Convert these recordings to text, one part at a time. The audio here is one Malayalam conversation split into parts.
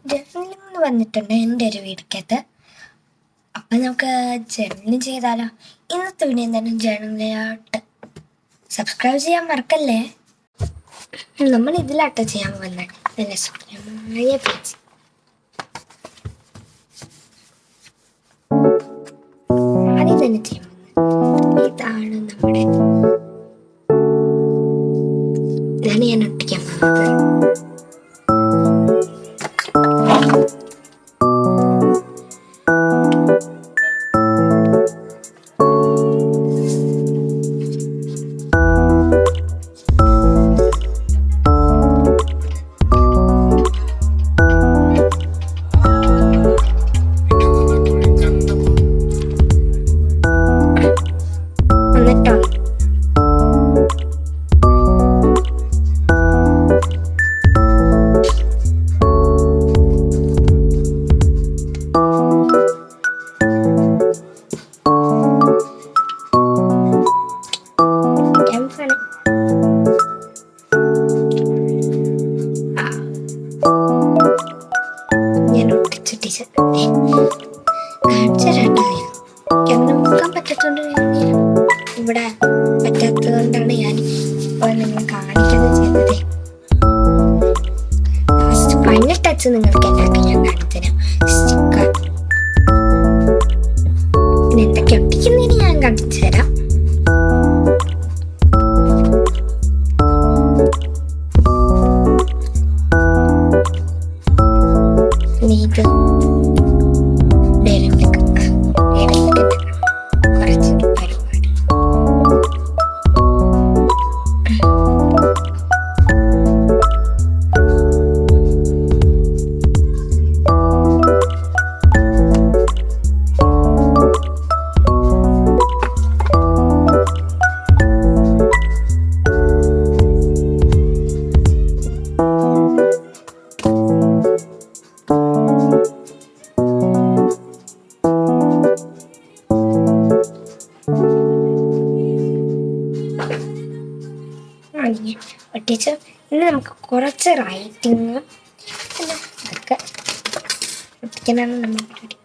ജേർണലിംഗ് വന്നിട്ടുണ്ട് എൻ്റെ ഒരു വീടിക്കകത്ത്. അപ്പം നമുക്ക് ജേർണലിംഗ് ചെയ്താലോ? ഇന്നത്തെ വീഡിയോ എന്തായാലും ജേർണലിലോട്ട് സബ്സ്ക്രൈബ് ചെയ്യാൻ മറക്കല്ലേ. നമ്മൾ ഇതിലാട്ടോ ചെയ്യാൻ പോകുന്നത്. നല്ല സുഖമായ പേജ്. ആദ്യം തന്നെ ചെയ്യാൻ പോകുന്നത് ഇതാണ് നമ്മുടെ ഇതാണ് ഞാൻ ഒട്ടിക്കാൻ പോകുന്നത്. ഞാൻ ഒട്ടിച്ചിട്ടിച്ച് കാണിച്ചു ക്യാമറ മുക്കാൻ പറ്റത്തോണ്ട് ഇവിടെ പറ്റാത്തത് കൊണ്ടാണ് ഞാൻ ഇപ്പോൾ നിങ്ങൾ കാണിക്കുന്നത് ചെയ്തത്. ഫൈനൽ ടച്ച് നിങ്ങൾക്ക് എന്താക്കി ഞാൻ കാണിച്ചുതരാം. സ്റ്റിക്കർ പിന്നെ എന്തൊക്കെ ഒട്ടിക്കുന്നതിന് ഞാൻ കാണിച്ചു തരാം. ഇത് കുറച്ച് പരിപാടി ഒട്ടിച്ച് ഇനി നമുക്ക് കുറച്ച് റൈറ്റിങ് അതൊക്കെ ഒട്ടിക്കാനാണ് നമ്മൾ പരിപാടി.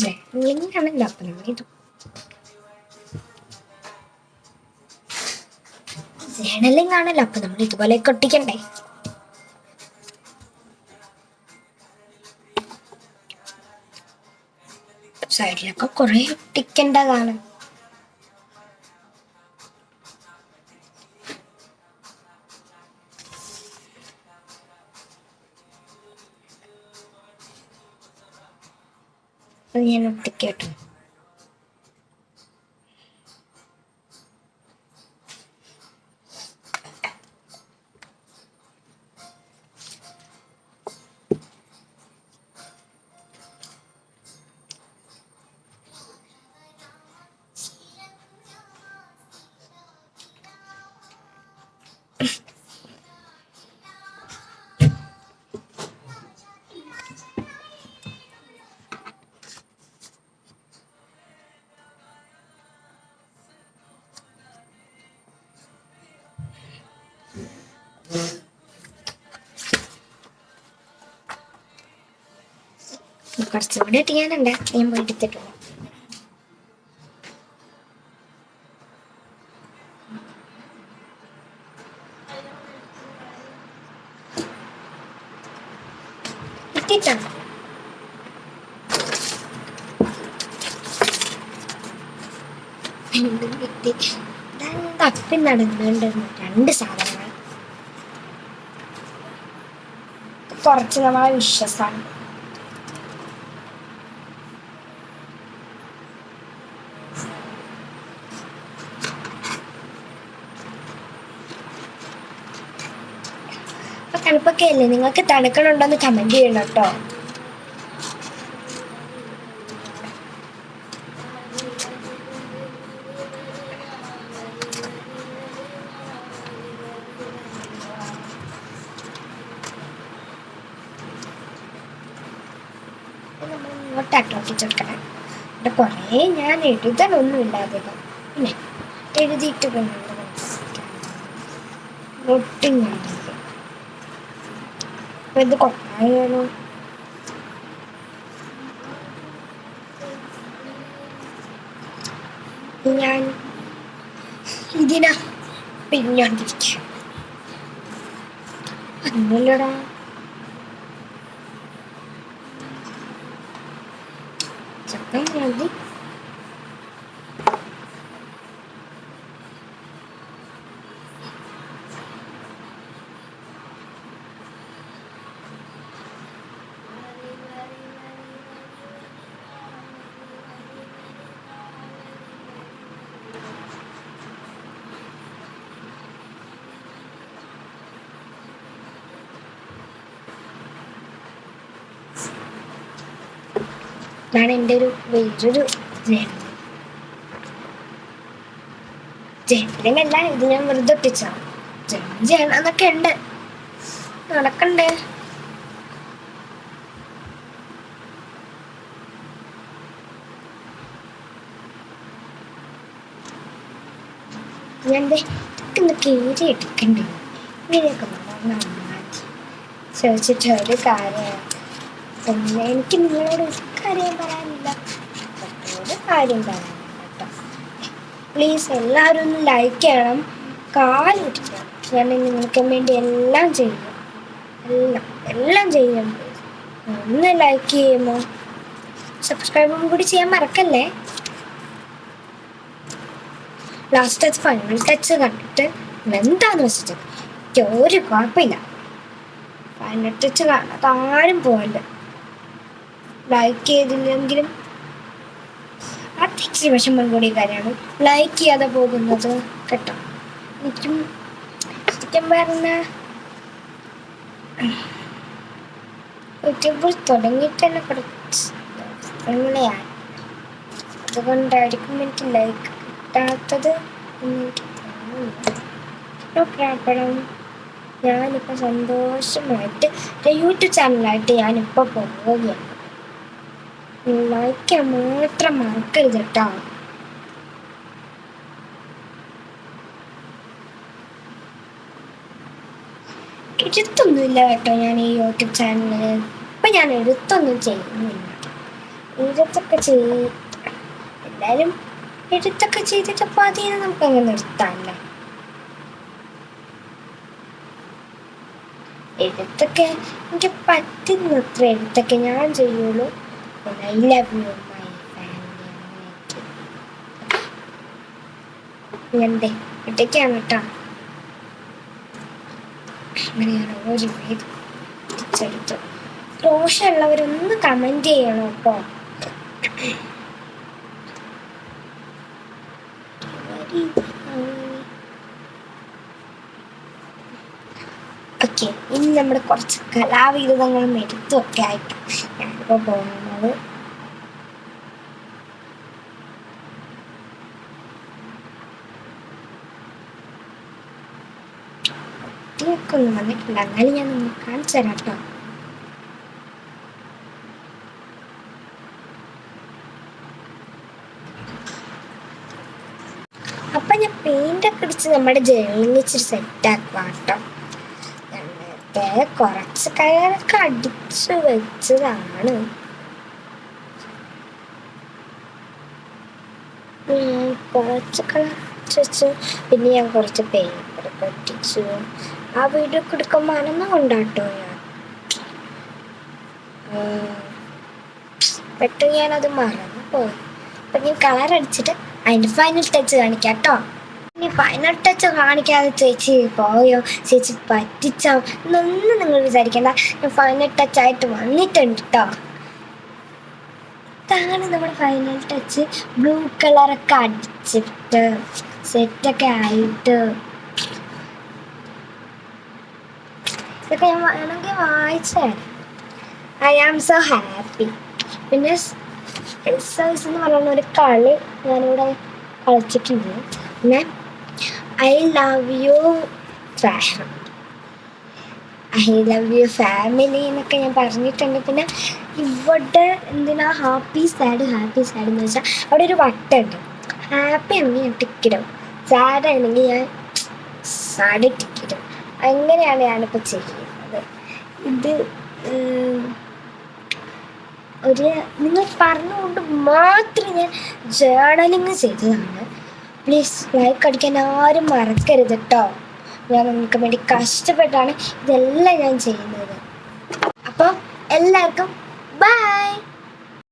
ജേർണലിംഗ് ആണല്ലോ അപ്പം നമ്മളിത് ജേർണലിംഗ് ആണല്ലോ അപ്പം നമ്മൾ ഇതുപോലെയൊക്കെ ഒട്ടിക്കണ്ടേ. സൈഡിലൊക്കെ കുറെ ഒട്ടിക്കേണ്ടതാണ്. ഞാൻ ഒട്ടിക്കട്ടോ. കുറച്ചുകൂടി ഒട്ടിക്കാനുണ്ട്. ഞാൻ പോയി എടുത്തിട്ടുള്ളൂ. ഇട്ടിട്ടാണ് തപ്പി നടന്നുണ്ട് രണ്ട് സാധനങ്ങൾ. കുറച്ച് നമ്മളെ വിശ്വാസമാണ്. തണുപ്പൊക്കെ അല്ലേ, നിങ്ങൾക്ക് തണുക്കണുണ്ടോന്ന് കമന്റ് ചെയ്യണം കേട്ടോ. ഇങ്ങോട്ടാക്കി ഒട്ടിച്ചെടുക്കണം. ഇവിടെ കുറേ ഞാൻ എഴുതാനൊന്നും ഇല്ലാതില്ല, പിന്നെ എഴുതിയിട്ട് ഒട്ടും ഞാൻ അപ്പം ഇത് കൊട്ടായാലോ. ഞാൻ ഇതിനാ പിന്നോണ്ടിരിക്കും അന്നല്ലടാ. ചപ്പ മതി. ഇതാണ് എൻ്റെ ഒരു വലിയൊരു ജനലല്ല, ഇത് ഞാൻ വെറുതെ ഒട്ടിച്ചാണ്. ജനം ചെയ്യണം എന്നൊക്കെ ഉണ്ട്, നടക്കണ്ടേ. ഞാൻ ഇതൊക്കെ കയറി എടുക്കണ്ടേ, ഇങ്ങനെയൊക്കെ നന്നാക്കി ചോദിച്ചിട്ട് ഒരു കാര്യമാണ്. പിന്നെ എനിക്ക് നിങ്ങളോട് ഒരു കാര്യം പറയാനില്ല, ഒരു കാര്യം പറയാനില്ല കേട്ടോ. പ്ലീസ് എല്ലാവരും ഒന്ന് ലൈക്ക് ചെയ്യണം, കാലിരിക്കണം. ഞാൻ നിങ്ങൾക്ക് വേണ്ടി എല്ലാം ചെയ്യും, എല്ലാം ചെയ്യും. ഒന്ന് ലൈക്ക് ചെയ്യുമോ, സബ്സ്ക്രൈബും കൂടി ചെയ്യാൻ മറക്കല്ലേ. ലാസ്റ്റ് ഫൈനൽ ടച്ച് കണ്ടിട്ട് എന്താന്ന് വെച്ചിട്ട് എനിക്ക് ഒരു കുഴപ്പമില്ല. ഫൈനൽ ടച്ച് കാണാത്ത ആരും പോകണ്ട. ലൈക്ക് ചെയ്തില്ലെങ്കിലും അത്യാവശ്യ വിഷമം കൂടിയ കാര്യമാണ് ലൈക്ക് ചെയ്യാതെ പോകുന്നത് കേട്ടോ. എനിക്കും ശരിക്കും പറഞ്ഞ യൂട്യൂബിൽ തുടങ്ങിയിട്ട് തന്നെ കുറച്ച് ദിവസങ്ങളെയാണ്, അതുകൊണ്ടായിരിക്കും എനിക്ക് ലൈക്ക് കിട്ടാത്തത് എനിക്ക് തോന്നുന്നു. ഞാനിപ്പോൾ സന്തോഷമായിട്ട് യൂട്യൂബ് ചാനലായിട്ട് ഞാനിപ്പോൾ പോവുകയാണ്. ലൈക്ക് മാത്രം മറക്കരുത് കേട്ടോ. എഴുത്തൊന്നുമില്ല കേട്ടോ ഞാൻ ഈ യൂട്യൂബ് ചാനലിൽ. ഇപ്പം ഞാൻ എഴുത്തൊന്നും ചെയ്യുന്നില്ല. എഴുത്തൊക്കെ എല്ലാവരും എഴുത്തൊക്കെ ചെയ്തിട്ട് അപ്പോൾ അതിനെ നമുക്കങ്ങ് നിർത്താമല്ലേ. എഴുത്തൊക്കെ എനിക്ക് പറ്റുന്നത്ര എഴുത്തൊക്കെ ഞാൻ ചെയ്യുള്ളൂ. I love you, my family. അങ്ങനെയൊക്കെ ഇട്ടൊക്കെയാണ് കേട്ടോ. അങ്ങനെയാണ് ഒരു വീട് തിരിച്ചെടുത്തു. ദോഷമുള്ളവരൊന്ന് കമൻറ്റ് ചെയ്യണം കേട്ടോ. ഓക്കെ, ഇനി നമ്മൾ കുറച്ച് കലാവിരുദ്ധങ്ങളും എടുത്തുമൊക്കെ ആയിട്ട് ഞാനിപ്പോൾ പോകുന്നത്. ഒത്തിരിയൊക്കെ ഒന്നും വന്നിട്ടില്ല, എന്നാലും ഞാൻ നിങ്ങൾ കാണിച്ചു തരാം കേട്ടോ. അപ്പം ഞാൻ പെയിൻ്റൊക്കെ അടിച്ച് നമ്മുടെ ജേർണലിൽ ഇച്ചിരി സെറ്റാക്കുക കേട്ടോ. കുറച്ച് കളറൊക്കെ അടിച്ചു വെച്ചതാണ്. കുറച്ച് കളർ അടിച്ചു വെച്ചു. പിന്നെ ഞാൻ കുറച്ച് പേപ്പറൊക്കെ ഒട്ടിച്ചു. ആ വീഡിയോ ഒക്കെ എടുക്കുമ്പോൾ അനന്ന് കൊണ്ടാട്ടോ ഞാൻ പെട്ടെന്ന് ഞാനത് മറന്നു പോയി. അപ്പം ഞാൻ കളർ അടിച്ചിട്ട് അതിൻ്റെ ഫൈനൽ ടച്ച് കാണിക്കാം കേട്ടോ. ഇനി ഫൈനൽ ടച്ച് കാണിക്കാതെ ചേച്ചി പോയോ, ചേച്ചി പറ്റിച്ചോ എന്നൊന്നും നിങ്ങൾ വിചാരിക്കേണ്ട. ഞാൻ ഫൈനൽ ടച്ചായിട്ട് വന്നിട്ടുണ്ട് കേട്ടോ. ഇതാണ് നമ്മുടെ ഫൈനൽ ടച്ച്. ബ്ലൂ കളറൊക്കെ അടിച്ചിട്ട് സെറ്റൊക്കെ ആയിട്ട് ഇതൊക്കെ ഞാൻ വേണമെങ്കിൽ വായിച്ചു. I am so happy. പിന്നെ എക്സസൈസ് എന്ന് പറയുന്ന ഒരു കളി ഞാനിവിടെ കളിച്ചിട്ടുണ്ട്. പിന്നെ ഐ ലവ് യു ഫാമിലി എന്നൊക്കെ ഞാൻ പറഞ്ഞിട്ടുണ്ട്. പിന്നെ ഇവിടെ എന്തിനാ ഹാപ്പി സാഡ് എന്ന് വെച്ചാൽ അവിടെ ഒരു വട്ടുണ്ട്. ഹാപ്പി ആണെങ്കിൽ ഞാൻ ടിക്കിടും, സാഡ് ആണെങ്കിൽ ഞാൻ സാഡ് ടിക്കിടും. അങ്ങനെയാണ് ഞാനിപ്പോൾ ചെയ്യുന്നത്. ഇത് നിങ്ങൾ പറഞ്ഞുകൊണ്ട് മാത്രം ഞാൻ ജേർണലിങ് ചെയ്തതാണ്. പ്ലീസ് ലൈക്ക് അടിക്കാൻ ആരും മറക്കരുത് കേട്ടോ. ഞാൻ നിങ്ങൾക്ക് വേണ്ടി കഷ്ടപ്പെട്ടാണ് ഇതെല്ലാം ഞാൻ ചെയ്യുന്നത്. അപ്പോൾ എല്ലാവർക്കും ബൈ.